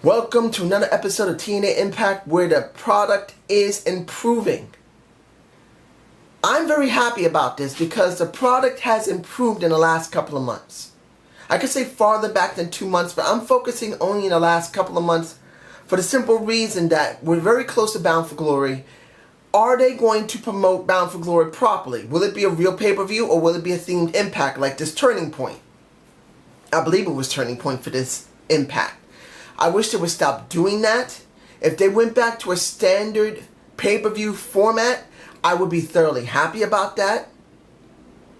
Welcome to another episode of TNA Impact where the product is improving. I'm very happy about this because the product has improved in the last couple of months. I could say farther back than 2 months, but I'm focusing only in the last couple of months for the simple reason that we're very close to Bound for Glory. Are they going to promote Bound for Glory properly? Will it be a real pay-per-view or will it be a themed Impact like this Turning Point? I believe it was Turning Point for this Impact. I wish they would stop doing that. If they went back to a standard pay-per-view format, I would be thoroughly happy about that.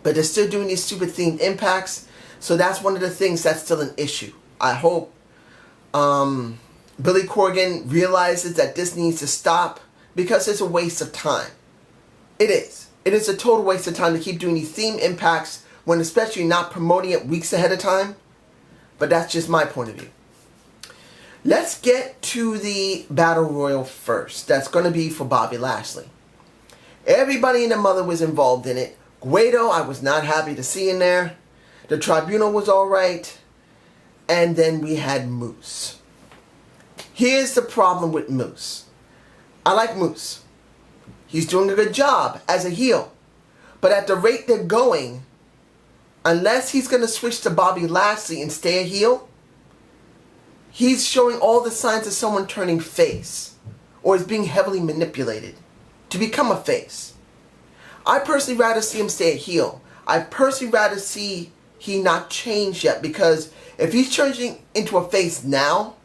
But they're still doing these stupid themed Impacts, so that's one of the things that's still an issue. I hope Billy Corgan realizes that this needs to stop because it's a waste of time. It is. It is a total waste of time to keep doing these themed Impacts when especially not promoting it weeks ahead of time. But that's just my point of view. Let's get to the Battle Royal first. That's going to be for Bobby Lashley. Everybody and their mother was involved in it. Guido, I was not happy to see in there. The Tribunal was alright. And then we had Moose. Here's the problem with Moose. I like Moose. He's doing a good job as a heel. But at the rate they're going, unless he's going to switch to Bobby Lashley and stay a heel, he's showing all the signs of someone turning face or is being heavily manipulated to become a face. I personally rather see him stay a heel. I personally rather see he not change yet, because if he's changing into a face now,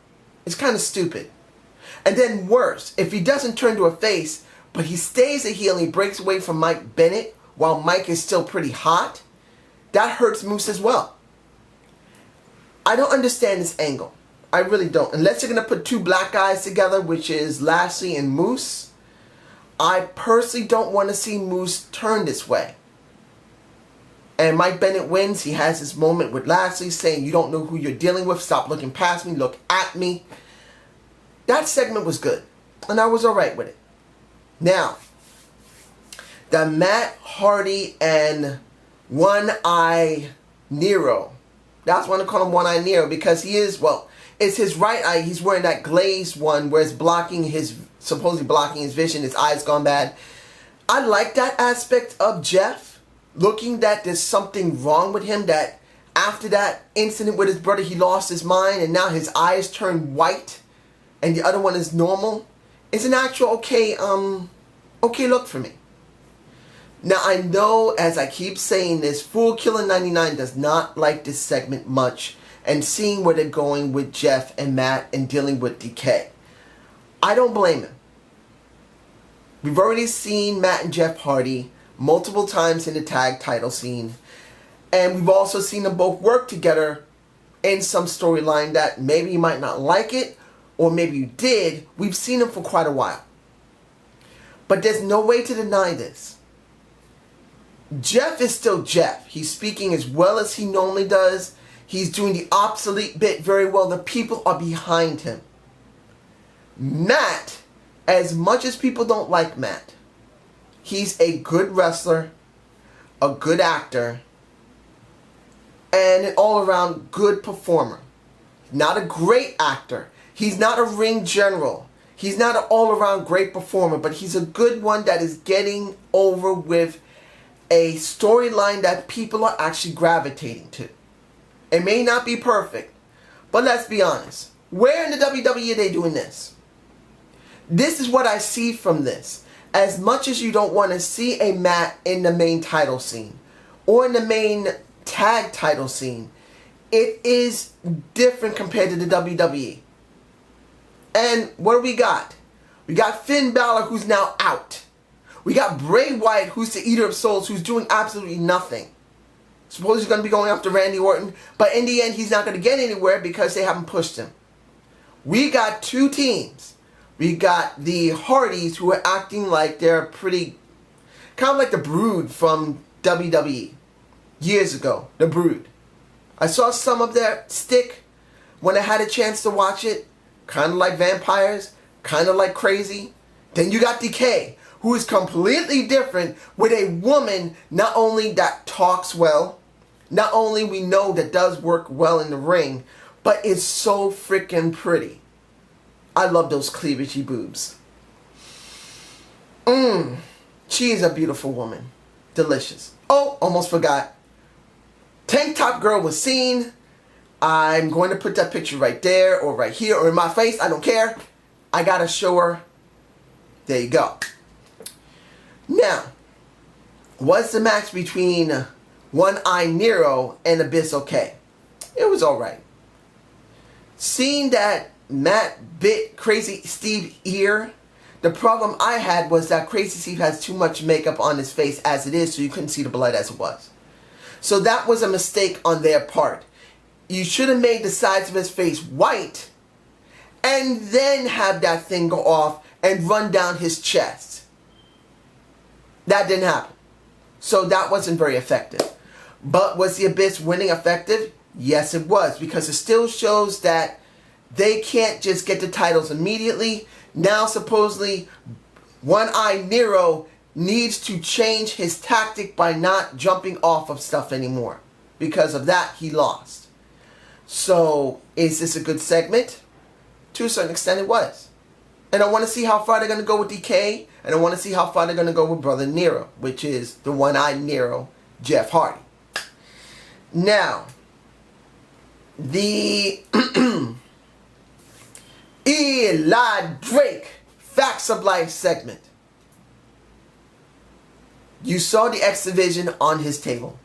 it's kind of stupid. And then worse, if he doesn't turn to a face, but he stays a heel and he breaks away from Mike Bennett while Mike is still pretty hot, that hurts Moose as well. I don't understand this angle. I really don't. Unless you're going to put two black guys together, which is Lashley and Moose, I personally don't want to see Moose turn this way. And Mike Bennett wins. He has this moment with Lashley saying, "You don't know who you're dealing with. Stop looking past me. Look at me." That segment was good. And I was alright with it. Now, the Matt Hardy and One-Eye Nero. That's why I call him One-Eye Nero, because he is, well, it's his right eye. He's wearing that glazed one where it's blocking his, supposedly blocking his vision. His eye's gone bad. I like that aspect of Jeff, looking that there's something wrong with him, that after that incident with his brother, he lost his mind and now his eyes turn white and the other one is normal. It's an actual okay look for me. Now, I know, as I keep saying this, Fool Killer 99 does not like this segment much, and seeing where they're going with Jeff and Matt and dealing with DK. I don't blame him. We've already seen Matt and Jeff Hardy multiple times in the tag title scene, and we've also seen them both work together in some storyline that maybe you might not like it, or maybe you did. We've seen them for quite a while. But there's no way to deny this. Jeff is still Jeff. He's speaking as well as he normally does. He's doing the obsolete bit very well. The people are behind him. Matt, as much as people don't like Matt, he's a good wrestler, a good actor, and an all-around good performer. Not a great actor. He's not a ring general. He's not an all-around great performer, but he's a good one that is getting over with a storyline that people are actually gravitating to. It may not be perfect, but let's be honest. Where in the WWE are they doing this? This is what I see from this. As much as you don't want to see a Matt in the main title scene or in the main tag title scene, it is different compared to the WWE. And what do we got? We got Finn Balor, who's now out. We got Bray Wyatt, who's the Eater of Souls, who's doing absolutely nothing. Suppose he's going to be going after Randy Orton, but in the end, he's not going to get anywhere because they haven't pushed him. We got two teams. We got the Hardys, who are acting like they're pretty, kind of like the Brood from WWE years ago. The Brood. I saw some of their stick when I had a chance to watch it. Kind of like vampires, kind of like crazy. Then you got DK, who is completely different, with a woman not only that talks well, not only we know that does work well in the ring, but is so freaking pretty. I love those cleavagey boobs. She is a beautiful woman. Delicious. Oh, almost forgot. Tank top girl was seen. I'm going to put that picture right there or right here or in my face. I don't care. I gotta show her. There you go. Now, was the match between One-Eye Nero and Abyss okay? It was alright. Seeing that Matt bit Crazy Steve ear, the problem I had was that Crazy Steve has too much makeup on his face as it is, so you couldn't see the blood as it was. So that was a mistake on their part. You should have made the sides of his face white and then have that thing go off and run down his chest. That didn't happen. So that wasn't very effective. But was the Abyss winning effective? Yes, it was, because it still shows that they can't just get the titles immediately. Now, supposedly, One-Eye Nero needs to change his tactic by not jumping off of stuff anymore. Because of that, he lost. So, is this a good segment? To a certain extent, it was. And I want to see how far they're going to go with DK. And I want to see how far they're going to go with Brother Nero, which is the One-Eye Nero, Jeff Hardy. Now, the Eli Drake Facts of Life segment. You saw the X Division on his table.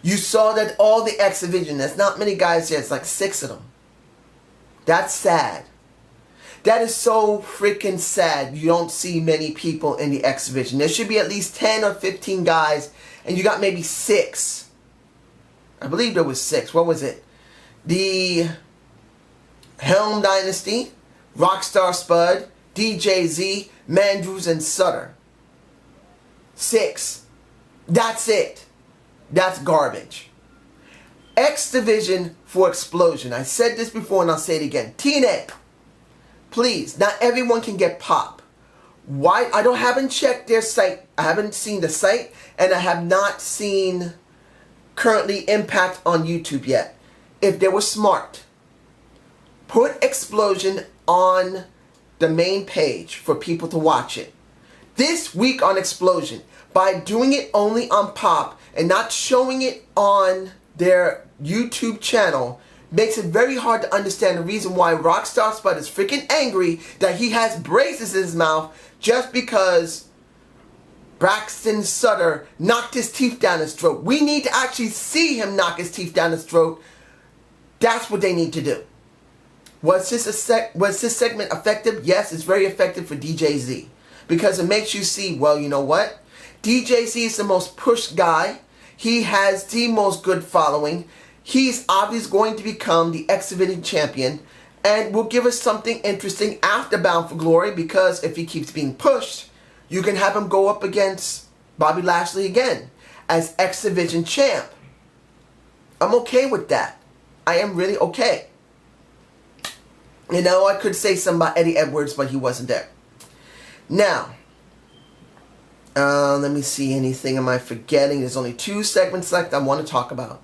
You saw that all the X Division, there's not many guys there, it's like 6 of them. That's sad. That is so freaking sad. You don't see many people in the X Division. There should be at least 10 or 15 guys, and you got maybe 6. I believe there was 6. What was it? The Helm Dynasty, Rockstar Spud, DJ Z, Mandrews, and Sutter. 6. That's it. That's garbage. X Division for Explosion. I said this before and I'll say it again. TNA. Please, not everyone can get pop. Why? Haven't checked their site. I haven't seen the site, and I have not seen currently Impact on YouTube yet. If they were smart, put Explosion on the main page for people to watch it. This week on Explosion, by doing it only on Pop and not showing it on their YouTube channel, makes it very hard to understand the reason why Rockstar Spud is freaking angry that he has braces in his mouth just because Braxton Sutter knocked his teeth down his throat. We need to actually see him knock his teeth down his throat. That's what they need to do. Was this segment effective? Yes, it's very effective for DJ Z. Because it makes you see, well, you know what? DJ Z is the most pushed guy. He has the most good following. He's obviously going to become the X Division champion and will give us something interesting after Bound for Glory, because if he keeps being pushed, you can have him go up against Bobby Lashley again as X Division champ. I'm okay with that. I am really okay. You know, I could say something about Eddie Edwards, but he wasn't there. Now, let me see, anything am I forgetting? There's only 2 segments left I want to talk about.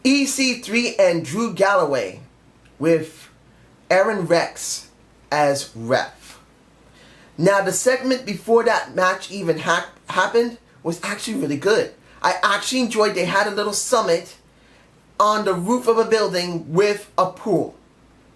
EC3 and Drew Galloway with Aaron Rex as ref. Now, the segment before that match even happened was actually really good. I actually enjoyed, they had a little summit on the roof of a building with a pool.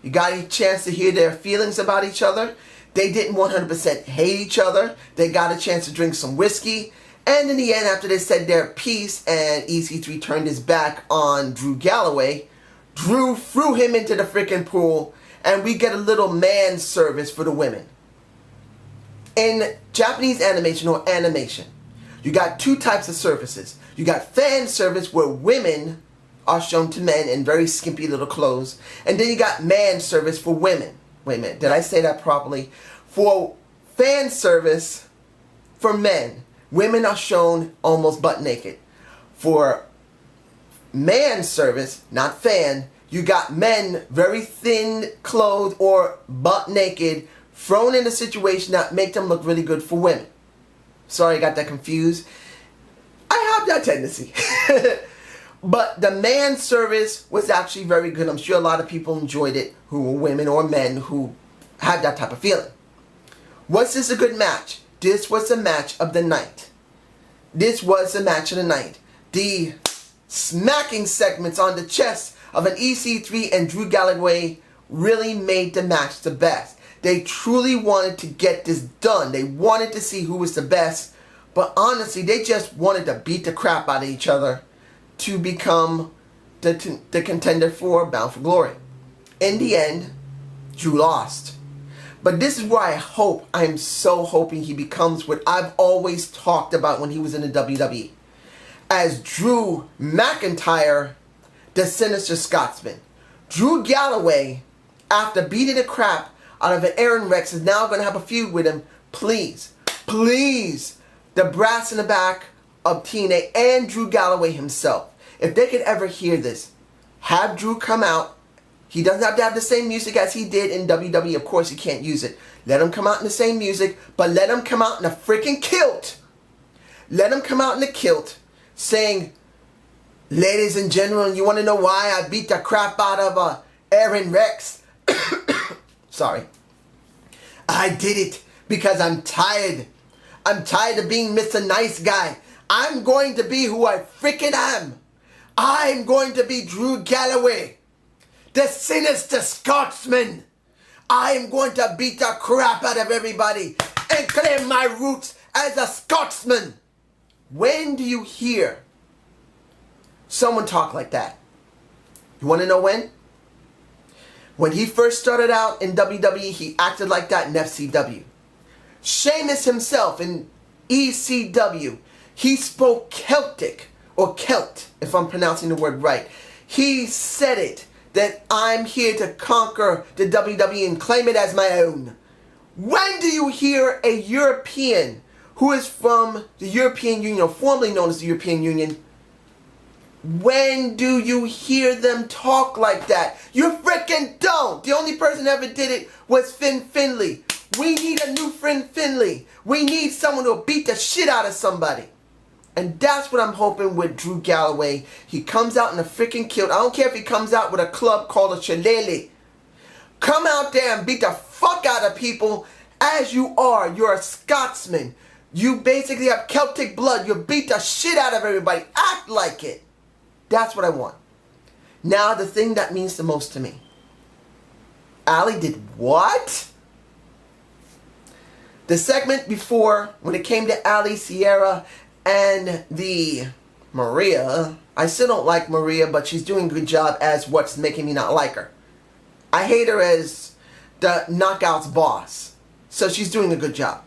You got a chance to hear their feelings about each other. They didn't 100% hate each other. They got a chance to drink some whiskey. And in the end, after they said their piece and EC3 turned his back on Drew Galloway, Drew threw him into the freaking pool, and we get a little man service for the women. In Japanese animation or animation, you got 2 types of services. You got fan service where women are shown to men in very skimpy little clothes. And then you got man service for women. Wait a minute, did I say that properly? For fan service for men, women are shown almost butt naked. For man service, not fan, you got men very thin clothed or butt naked, thrown in a situation that make them look really good for women. Sorry, I got that confused. I have that tendency. But the man service was actually very good. I'm sure a lot of people enjoyed it who were women or men who had that type of feeling. Was this a good match? This was the match of the night. This was the match of the night. The smacking segments on the chest of an EC3 and Drew Galloway really made the match the best. They truly wanted to get this done. They wanted to see who was the best. But honestly, they just wanted to beat the crap out of each other to become the contender for Bound for Glory. In the end, Drew lost. But this is where I'm so hoping he becomes what I've always talked about when he was in the WWE. As Drew McIntyre, the Sinister Scotsman. Drew Galloway, after beating the crap out of an Aaron Rex, is now going to have a feud with him. Please, please, the brass in the back of TNA and Drew Galloway himself, if they could ever hear this, have Drew come out. He doesn't have to have the same music as he did in WWE. Of course, he can't use it. Let him come out in the same music, but let him come out in a freaking kilt. Let him come out in a kilt saying, ladies and gentlemen, you want to know why I beat the crap out of Aaron Rex? Sorry. I did it because I'm tired. I'm tired of being Mr. Nice Guy. I'm going to be who I freaking am. I'm going to be Drew Galloway, the Sinister Scotsman. I am going to beat the crap out of everybody and claim my roots as a Scotsman. When do you hear someone talk like that? You want to know when? When he first started out in WWE, he acted like that in FCW. Sheamus himself in ECW, he spoke Celtic, or Celt, if I'm pronouncing the word right. He said it, that I'm here to conquer the WWE and claim it as my own. When do you hear a European who is from the European Union, or formerly known as the European Union, when do you hear them talk like that? You freaking don't. The only person that ever did it was Finn Finlay. We need a new Finn Finlay. We need someone who'll beat the shit out of somebody. And that's what I'm hoping with Drew Galloway. He comes out in a freaking kilt. I don't care if he comes out with a club called a shillelagh. Come out there and beat the fuck out of people as you are. You're a Scotsman. You basically have Celtic blood. You beat the shit out of everybody. Act like it. That's what I want. Now, the thing that means the most to me. Allie did what? The segment before, when it came to Allie, Sierra, and the Maria, I still don't like Maria, but she's doing a good job as what's making me not like her. I hate her as the Knockouts boss. So she's doing a good job.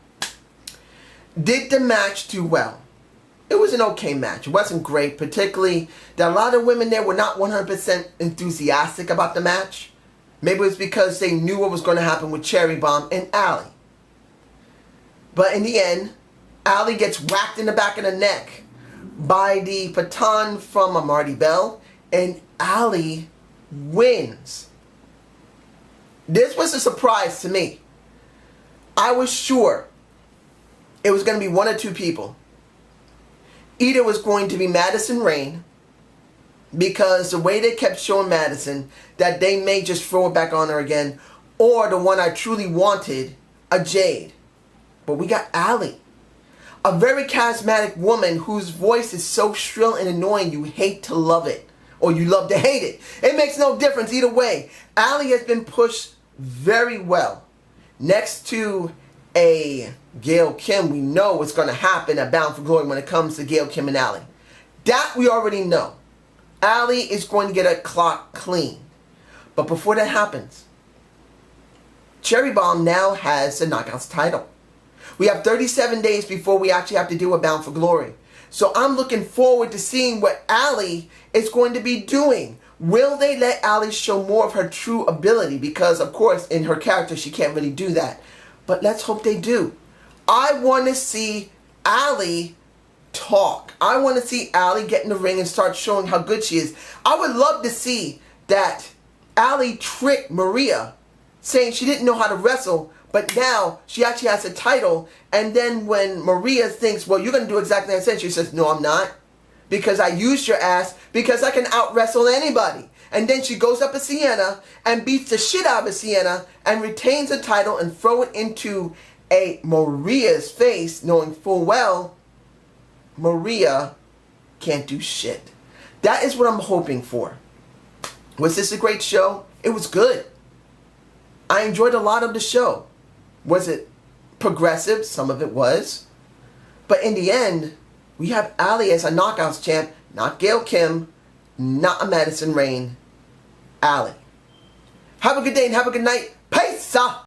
Did the match do well? It was an okay match. It wasn't great, particularly that a lot of women there were not 100% enthusiastic about the match. Maybe it was because they knew what was going to happen with Cherry Bomb and Allie. But in the end, Allie gets whacked in the back of the neck by the baton from a Marty Bell, and Allie wins. This was a surprise to me. I was sure it was going to be one or two people. Either it was going to be Madison Rayne, because the way they kept showing Madison, that they may just throw it back on her again, or the one I truly wanted, a Jade. But we got Allie, a very charismatic woman whose voice is so shrill and annoying you hate to love it, or you love to hate it. It makes no difference either way. Allie has been pushed very well. Next to a Gail Kim, we know what's going to happen at Bound for Glory when it comes to Gail Kim and Allie. That we already know. Allie is going to get a clock clean. But before that happens, Cherry Bomb now has the Knockouts title. We have 37 days before we actually have to deal with Bound for Glory. So I'm looking forward to seeing what Allie is going to be doing. Will they let Allie show more of her true ability? Because, of course, in her character, she can't really do that. But let's hope they do. I want to see Allie talk. I want to see Allie get in the ring and start showing how good she is. I would love to see that Allie tricked Maria, saying she didn't know how to wrestle, but now she actually has a title. And then when Maria thinks, well, you're going to do exactly as I said, she says, no, I'm not. Because I used your ass, because I can out-wrestle anybody. and then she goes up to Sienna and beats the shit out of Sienna and retains the title and throw it into Maria's face, knowing full well Maria can't do shit. That is what I'm hoping for. Was this a great show? It was good. I enjoyed a lot of the show. Was it progressive? Some of it was. But in the end, we have Allie as a Knockouts champ, not Gail Kim, not a Madison Rayne. Allie. Have a good day and have a good night. Peace!